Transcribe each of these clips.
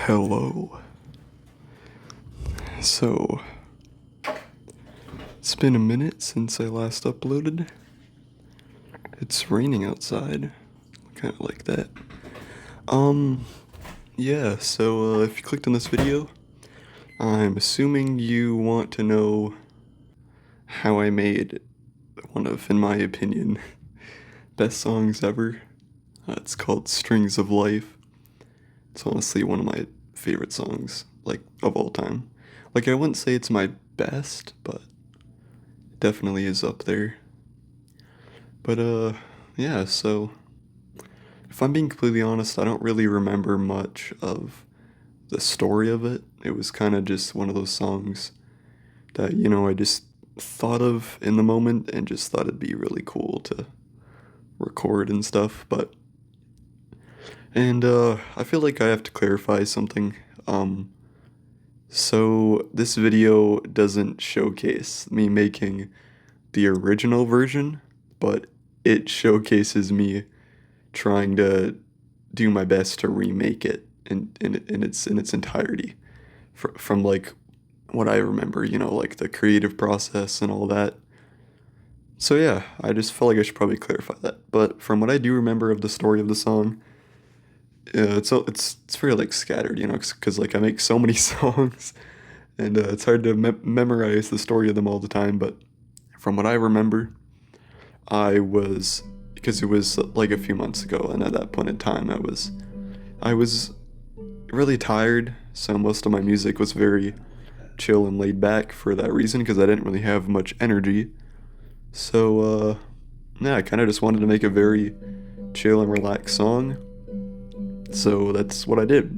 Hello. So, it's been a minute since I last uploaded. It's raining outside. Kind of like that. Um, yeah, so if you clicked on this video, I'm assuming you want to know how I made one of, in my opinion, best songs ever. It's called Strings of Life. It's honestly one of my favorite songs, like, of all time. Like, I wouldn't say it's my best, but it definitely is up there. But, yeah, so if I'm being completely honest, I don't really remember much of the story of it. It was kind of just one of those songs that, I just thought of in the moment and just thought it'd be really cool to record and stuff. And I feel like I have to clarify something. So this video doesn't showcase me making the original version, but it showcases me trying to do my best to remake it in its entirety from like what I remember, like the creative process and all that. So yeah, I just felt like I should probably clarify that. But from what I do remember of the story of the song, it's very like scattered, because like I make so many songs, and it's hard to memorize the story of them all the time. But from what I remember, I was because it was like a few months ago, and at that point in time, I was really tired, so most of my music was very chill and laid back for that reason because I didn't really have much energy. So yeah, I kind of just wanted to make a very chill and relaxed song. So that's what I did,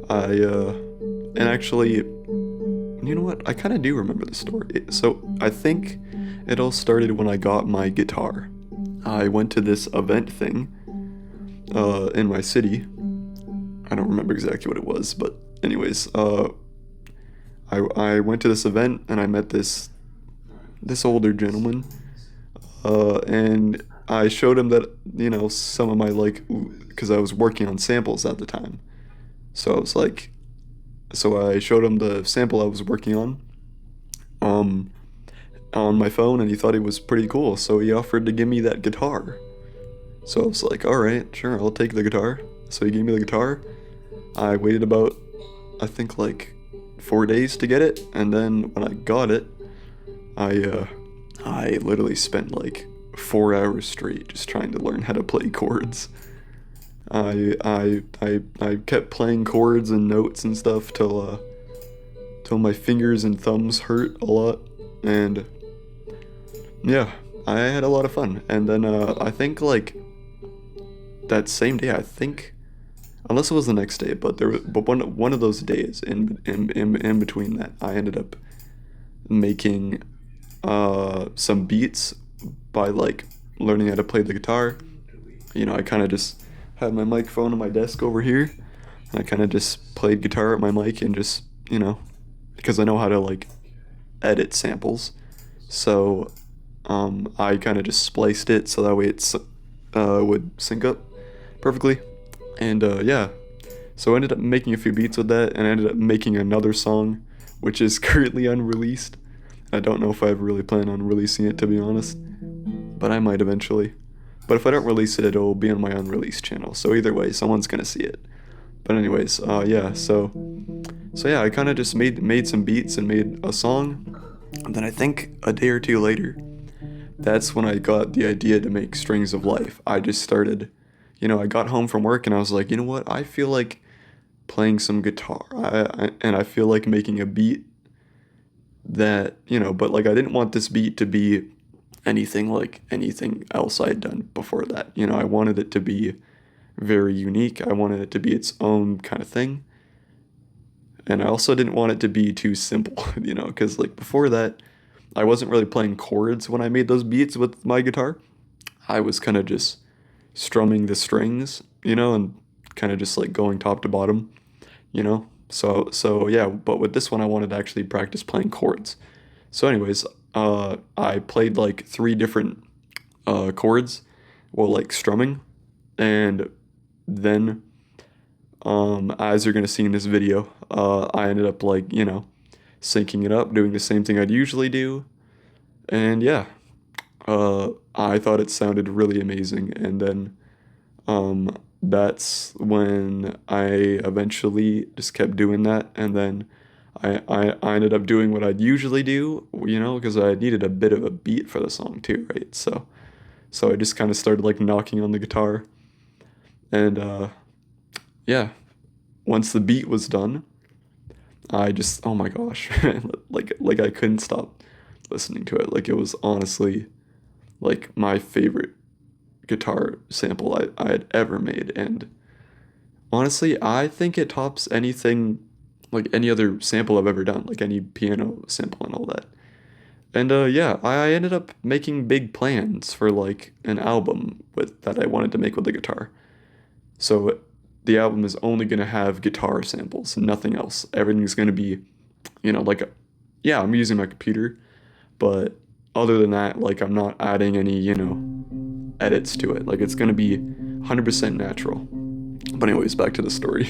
I and actually, you know what? I kind of do remember the story. So I think it all started when I got my guitar. I went to this event thing in my city. I don't remember exactly what it was, but anyways, I went to this event and I met this older gentleman, and I showed him that some of my like because I was working on samples at the time, so I was like, so I showed him the sample I was working um, on my phone, and he thought it was pretty cool, so he offered to give me that guitar. So I was like, all right, sure, I'll take the guitar. So he gave me the guitar. I waited about, I think like 4 days to get it, and then when I got it, I uh, I literally spent like 4 hours straight just trying to learn how to play chords. I kept playing chords and notes and stuff till my fingers and thumbs hurt a lot, and yeah, I had a lot of fun. And then I think like that same day, I think unless it was the next day, but one of those days in between that, I ended up making some beats by like learning how to play the guitar. I kind of just had my microphone on my desk over here, and I kind of just played guitar at my mic and just, because I know how to like edit samples. So I kind of just spliced it so that way it's would sync up perfectly. And yeah, so I ended up making a few beats with that, and I ended up making another song, which is currently unreleased. I don't know if I ever really plan on releasing it, to be honest, but I might eventually. But if I don't release it, it'll be on my unreleased channel. So either way, someone's gonna see it. But anyways, yeah. So yeah, I kind of just made some beats and made a song. And then I think a day or two later, that's when I got the idea to make Strings of Life. I just started, I got home from work and I was like, you know what? I feel like playing some guitar. And I feel like making a beat that, but like I didn't want this beat to be anything like anything else I'd done before that. I wanted it to be very unique. I wanted it to be its own kind of thing. And I also didn't want it to be too simple, because like before that, I wasn't really playing chords when I made those beats with my guitar. I was kind of just strumming the strings, and kind of just like going top to bottom, So yeah, but with this one, I wanted to actually practice playing chords. So, anyways, I played like three different chords, well, like strumming, and then As you're gonna see in this video, I ended up like, syncing it up, doing the same thing I'd usually do. And yeah, I thought it sounded really amazing. And then that's when I eventually just kept doing that. And then I ended up doing what I'd usually do, because I needed a bit of a beat for the song too, right? So I just kind of started like knocking on the guitar. And yeah, once the beat was done, I just, oh my gosh, like I couldn't stop listening to it. Like it was honestly like my favorite guitar sample I had ever made. And honestly, I think it tops anything, like any other sample I've ever done, like any piano sample and all that. And yeah, I ended up making big plans for like an album that I wanted to make with the guitar. So the album is only gonna have guitar samples and nothing else. Everything's gonna be, like, yeah, I'm using my computer, but other than that, like, I'm not adding any, edits to it. Like, it's gonna be 100% natural. But anyways, back to the story.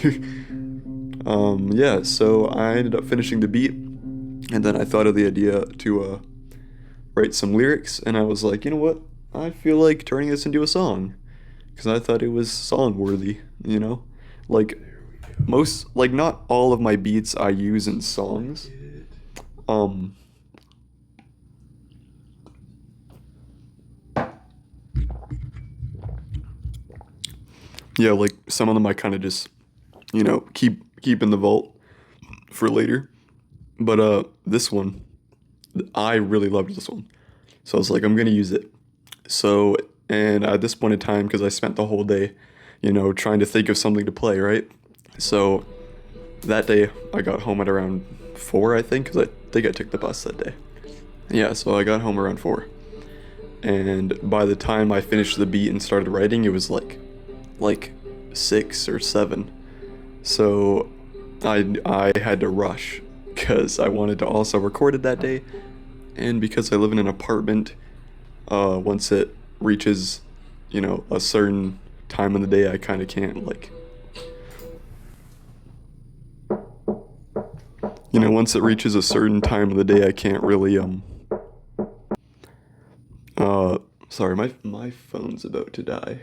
Yeah, so I ended up finishing the beat, and then I thought of the idea to write some lyrics, and I was like, you know what? I feel like turning this into a song, because I thought it was song worthy, Like, not all of my beats I use in songs. Yeah, like some of them I kind of just, keep in the vault for later. But this one, I really loved this one. So I was like, I'm gonna use it. So, and at this point in time, because I spent the whole day, trying to think of something to play, right? So that day, I got home at around 4, I think, because I think I took the bus that day. Yeah, so I got home around 4. And by the time I finished the beat and started writing, it was like 6 or 7. So I had to rush because I wanted to also record it that day, and because I live in an apartment, once it reaches, a certain time of the day, I kind of can't once it reaches a certain time of the day, I can't really sorry, my phone's about to die.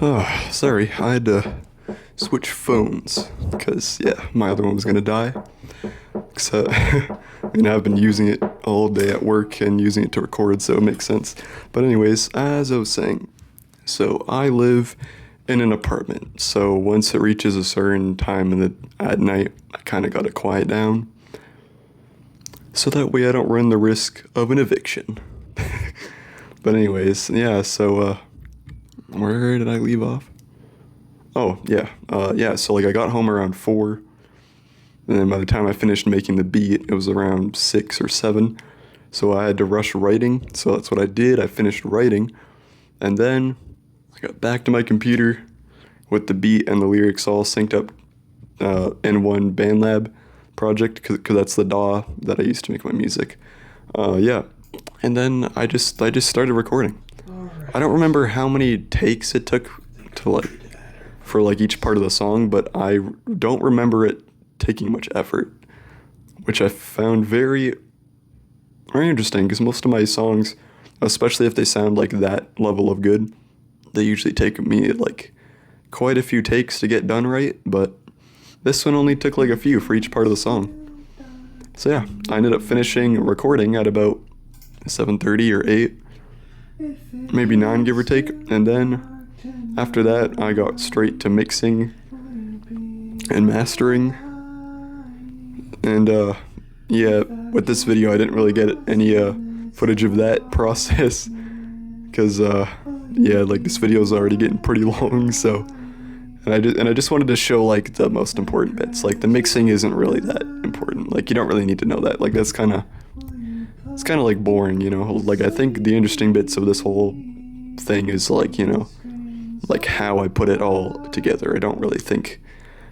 Oh, sorry, I had to switch phones, because, yeah, my other one was gonna die. So, I've been using it all day at work and using it to record, so it makes sense. But anyways, as I was saying, so I live in an apartment, so once it reaches a certain time at night, I kind of gotta quiet down, so that way I don't run the risk of an eviction. But anyways, yeah, so, where did I leave off? Oh, yeah, so I got home around 4, and then by the time I finished making the beat, it was around 6 or 7, so I had to rush writing, so that's what I did. I finished writing, and then I got back to my computer with the beat and the lyrics all synced up in one BandLab project, because that's the DAW that I used to make my music. Yeah, and then I just started recording. I don't remember how many takes it took to for each part of the song, but I don't remember it taking much effort, which I found very, very interesting, because most of my songs, especially if they sound like that level of good, they usually take me quite a few takes to get done right, but this one only took a few for each part of the song. So yeah, I ended up finishing recording at about 7:30 or 8, maybe 9, give or take, and then after that I got straight to mixing and mastering. And yeah, with this video I didn't really get any footage of that process, because yeah, this video is already getting pretty long, so and I just wanted to show the most important bits. The mixing isn't really that important, you don't really need to know that, that's kind of, it's kind of boring, I think the interesting bits of this whole thing is how I put it all together. I don't really think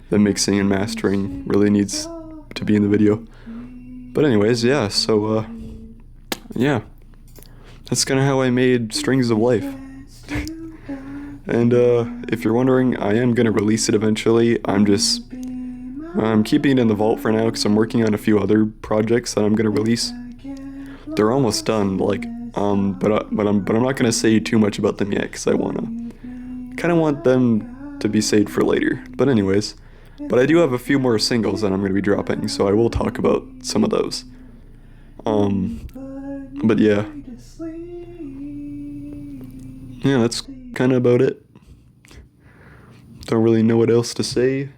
the mixing and mastering really needs to be in the video. But anyways, yeah, so yeah. that's kind of how I made Strings of Life. And if you're wondering, I am gonna release it eventually. I'm keeping it in the vault for now because I'm working on a few other projects that I'm gonna release. They're almost done, like, but I'm not gonna say too much about them yet because I kind of want them to be saved for later. But anyways, but I do have a few more singles that I'm gonna be dropping, so I will talk about some of those. But yeah, that's kind of about it. Don't really know what else to say.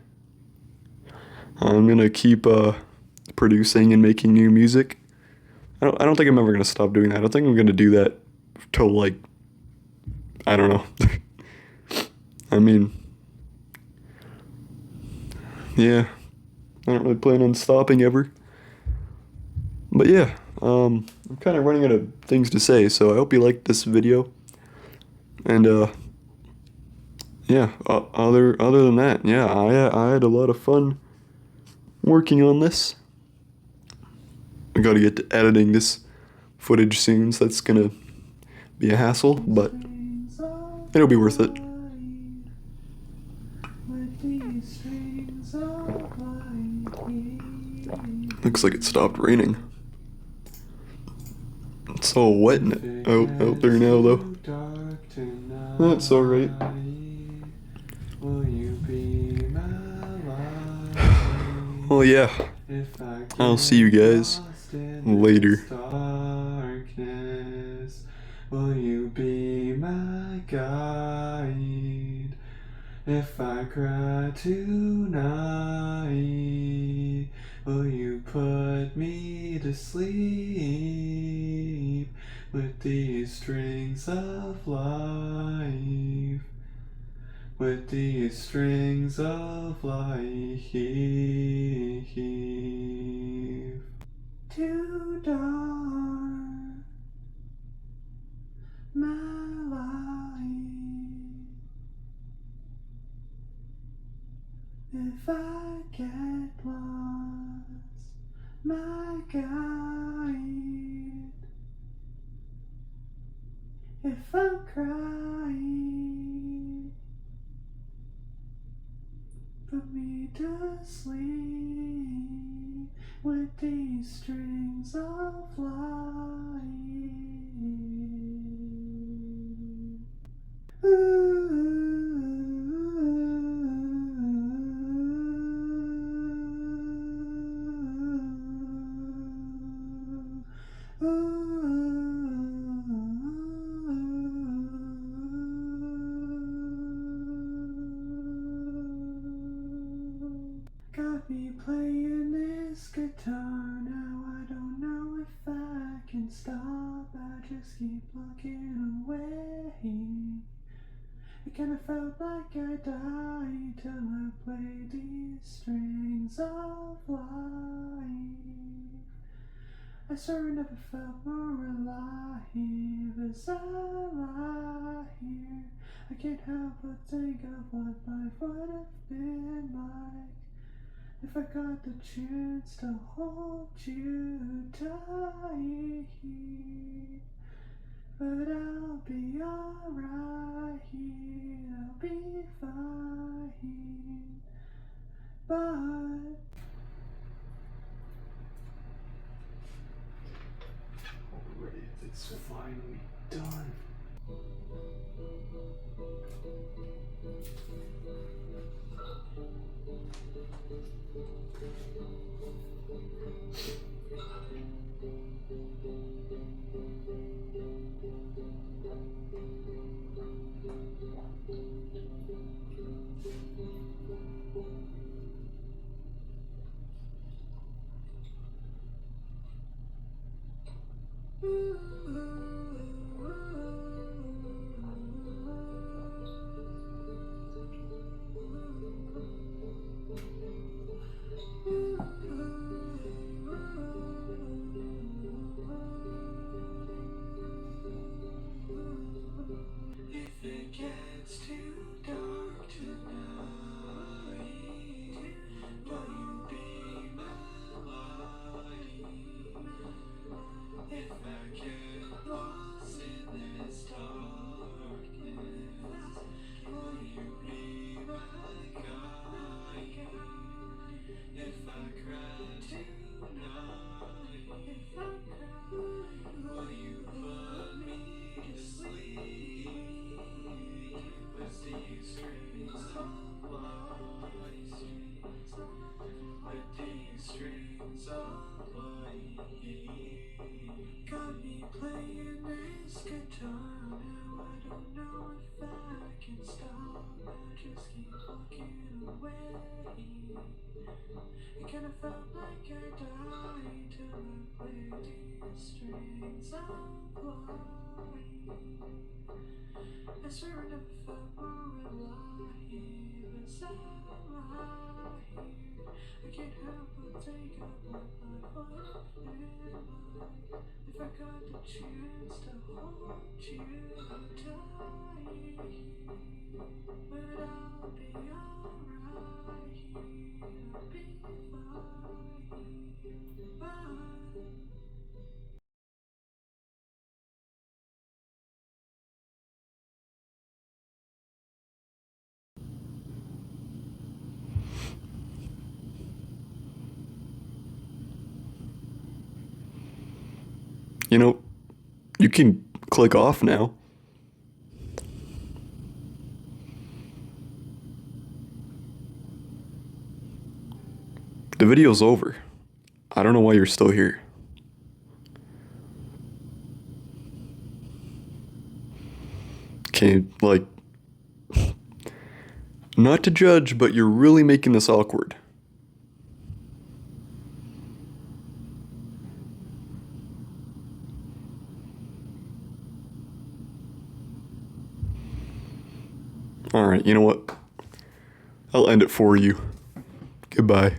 I'm gonna keep producing and making new music. I don't think I'm ever gonna stop doing that. I don't think I'm gonna do that till like, I don't know. I mean, yeah, I don't really plan on stopping ever. But yeah, I'm kind of running out of things to say, so I hope you liked this video. And yeah, other than that, yeah, I had a lot of fun working on this. I gotta get to editing this footage soon, so that's gonna be a hassle, but it'll be worth it. Looks like it stopped raining. It's all wet out there now, though. That's alright. Well, yeah. I'll see you guys later. Will you be my guide? If I cry tonight, will you put me to sleep with these strings of life? With these strings of life. Too dark, my life. If I get lost, my guide. If I'm crying, put me to sleep with these strings of life. Got me playing this guitar now, I don't know if I can stop, I just keep looking away. It kinda felt like I died till I played these strings of life. I swear I never felt more alive as I lie here. I can't help but think of what life would have been like if I got the chance to hold you tight. But I'll be alright, I'll be fine. But already, it's finally done. You know, you can click off now. The video's over. I don't know why you're still here. Okay, like, not to judge, but you're really making this awkward. Alright, you know what? I'll end it for you. Goodbye.